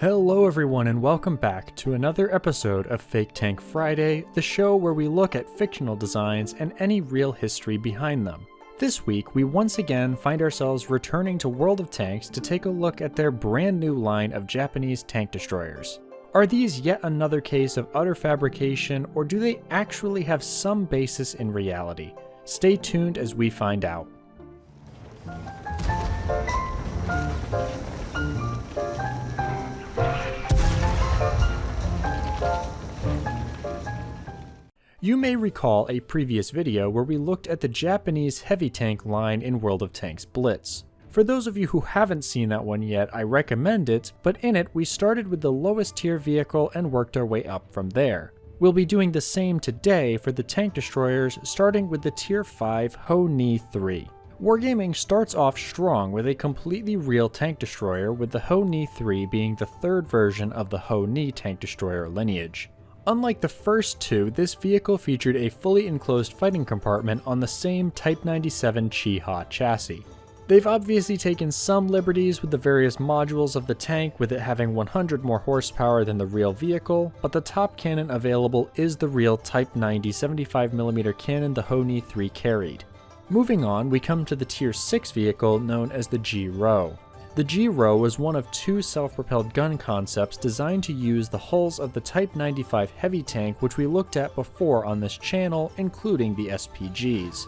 Hello everyone and welcome back to another episode of Fake Tank Friday, the show where we look at fictional designs and any real history behind them. This week we once again find ourselves returning to World of Tanks to take a look at their brand new line of Japanese tank destroyers. Are these yet another case of utter fabrication, or do they actually have some basis in reality? Stay tuned as we find out. You may recall a previous video where we looked at the Japanese heavy tank line in World of Tanks Blitz. For those of you who haven't seen that one yet, I recommend it, but in it we started with the lowest tier vehicle and worked our way up from there. We'll be doing the same today for the tank destroyers, starting with the tier 5 Honi E3. Wargaming starts off strong with a completely real tank destroyer, with the Honi E3 being the third version of the Honi tank destroyer lineage. Unlike the first two, this vehicle featured a fully enclosed fighting compartment on the same Type 97 Chiha chassis. They've obviously taken some liberties with the various modules of the tank, with it having 100 more horsepower than the real vehicle, but the top cannon available is the real Type 90 75mm cannon the Honi E3 carried. Moving on, we come to the Tier 6 vehicle known as the Giro. The Giro was one of two self-propelled gun concepts designed to use the hulls of the Type 95 heavy tank, which we looked at before on this channel, including the SPGs.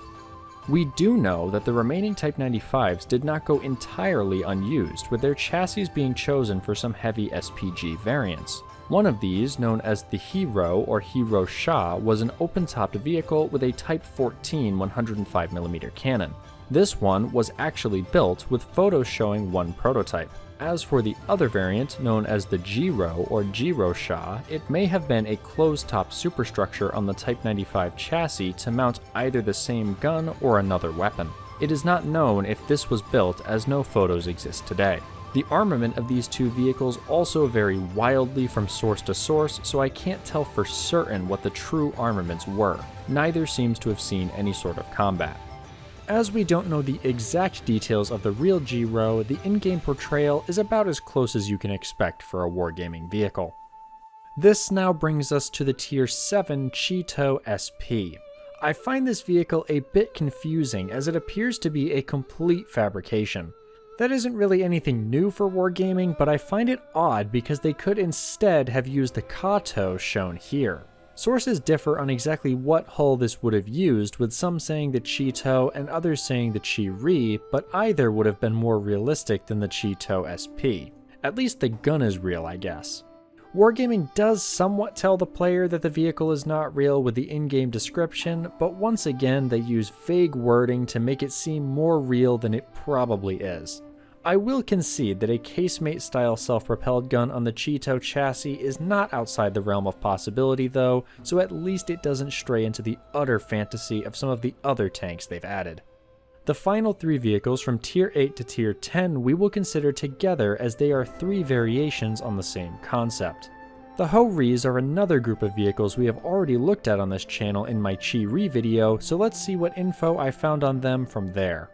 We do know that the remaining Type 95s did not go entirely unused, with their chassis being chosen for some heavy SPG variants. One of these, known as the Hero or Hero Sha, was an open-topped vehicle with a Type 14 105mm cannon. This one was actually built, with photos showing one prototype. As for the other variant, known as the Giro or Giro Sha, it may have been a closed-top superstructure on the Type 95 chassis to mount either the same gun or another weapon. It is not known if this was built, as no photos exist today. The armament of these two vehicles also vary wildly from source to source, so I can't tell for certain what the true armaments were. Neither seems to have seen any sort of combat. As we don't know the exact details of the real Giro, the in-game portrayal is about as close as you can expect for a wargaming vehicle. This now brings us to the Tier 7 Chito SP. I find this vehicle a bit confusing, as it appears to be a complete fabrication. That isn't really anything new for wargaming, but I find it odd because they could instead have used the Kato shown here. Sources differ on exactly what hull this would have used, with some saying the Chito and others saying the Chi-Ri, but either would have been more realistic than the Chito SP. At least the gun is real, I guess. Wargaming does somewhat tell the player that the vehicle is not real with the in-game description, but once again they use vague wording to make it seem more real than it probably is. I will concede that a casemate-style self-propelled gun on the Chito chassis is not outside the realm of possibility though, so at least it doesn't stray into the utter fantasy of some of the other tanks they've added. The final three vehicles from Tier 8 to Tier 10 we will consider together, as they are three variations on the same concept. The Ho-Ris are another group of vehicles we have already looked at on this channel in my Chi-Ri video, so let's see what info I found on them from there.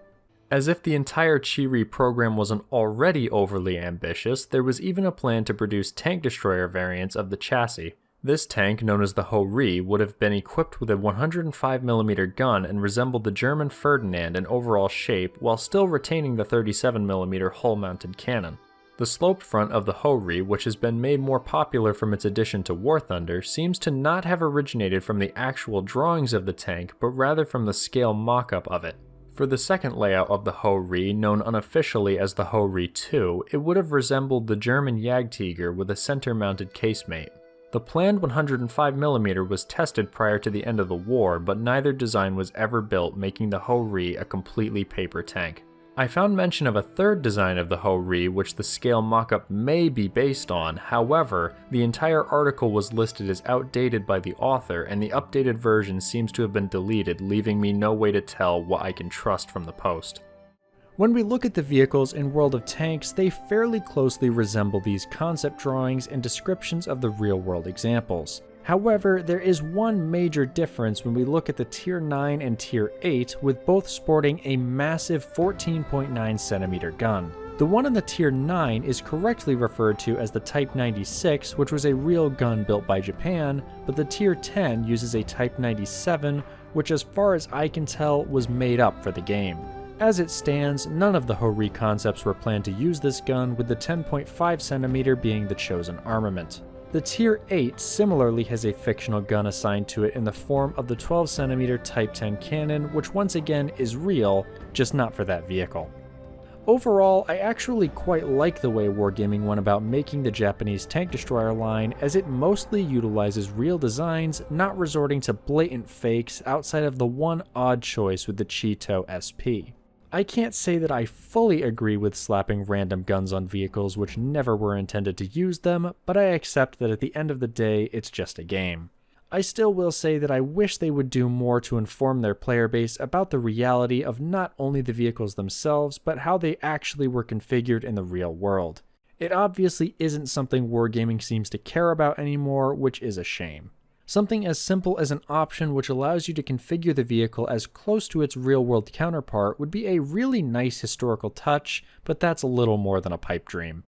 As if the entire Chi-Ri program wasn't already overly ambitious, there was even a plan to produce tank destroyer variants of the chassis. This tank, known as the Ho-Ri, would have been equipped with a 105mm gun and resembled the German Ferdinand in overall shape, while still retaining the 37mm hull-mounted cannon. The sloped front of the Ho-Ri, which has been made more popular from its addition to War Thunder, seems to not have originated from the actual drawings of the tank, but rather from the scale mock-up of it. For the second layout of the Ho-Ri, known unofficially as the Ho-Ri 2, it would have resembled the German Jagdtiger with a center-mounted casemate. The planned 105mm was tested prior to the end of the war, but neither design was ever built, making the Ho-Ri a completely paper tank. I found mention of a third design of the Ho-Ri which the scale mock-up may be based on. However, the entire article was listed as outdated by the author, and the updated version seems to have been deleted, leaving me no way to tell what I can trust from the post. When we look at the vehicles in World of Tanks, they fairly closely resemble these concept drawings and descriptions of the real-world examples. However, there is one major difference when we look at the Tier 9 and Tier 8, with both sporting a massive 14.9cm gun. The one in the Tier 9 is correctly referred to as the Type 96, which was a real gun built by Japan, but the Tier 10 uses a Type 97, which as far as I can tell was made up for the game. As it stands, none of the Honi concepts were planned to use this gun, with the 10.5cm being the chosen armament. The Tier 8 similarly has a fictional gun assigned to it in the form of the 12cm Type 10 cannon, which once again is real, just not for that vehicle. Overall, I actually quite like the way Wargaming went about making the Japanese tank destroyer line, as it mostly utilizes real designs, not resorting to blatant fakes outside of the one odd choice with the Chito SP. I can't say that I fully agree with slapping random guns on vehicles which never were intended to use them, but I accept that at the end of the day, it's just a game. I still will say that I wish they would do more to inform their player base about the reality of not only the vehicles themselves, but how they actually were configured in the real world. It obviously isn't something Wargaming seems to care about anymore, which is a shame. Something as simple as an option which allows you to configure the vehicle as close to its real-world counterpart would be a really nice historical touch, but that's a little more than a pipe dream.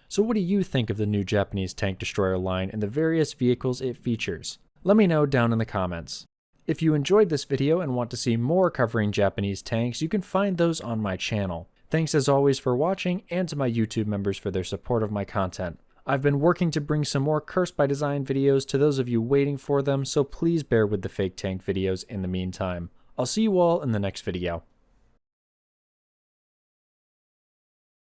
So what do you think of the new Japanese tank destroyer line and the various vehicles it features? Let me know down in the comments. If you enjoyed this video and want to see more covering Japanese tanks, you can find those on my channel. Thanks as always for watching, and to my YouTube members for their support of my content. I've been working to bring some more Cursed by Design videos to those of you waiting for them, so please bear with the fake tank videos in the meantime. I'll see you all in the next video.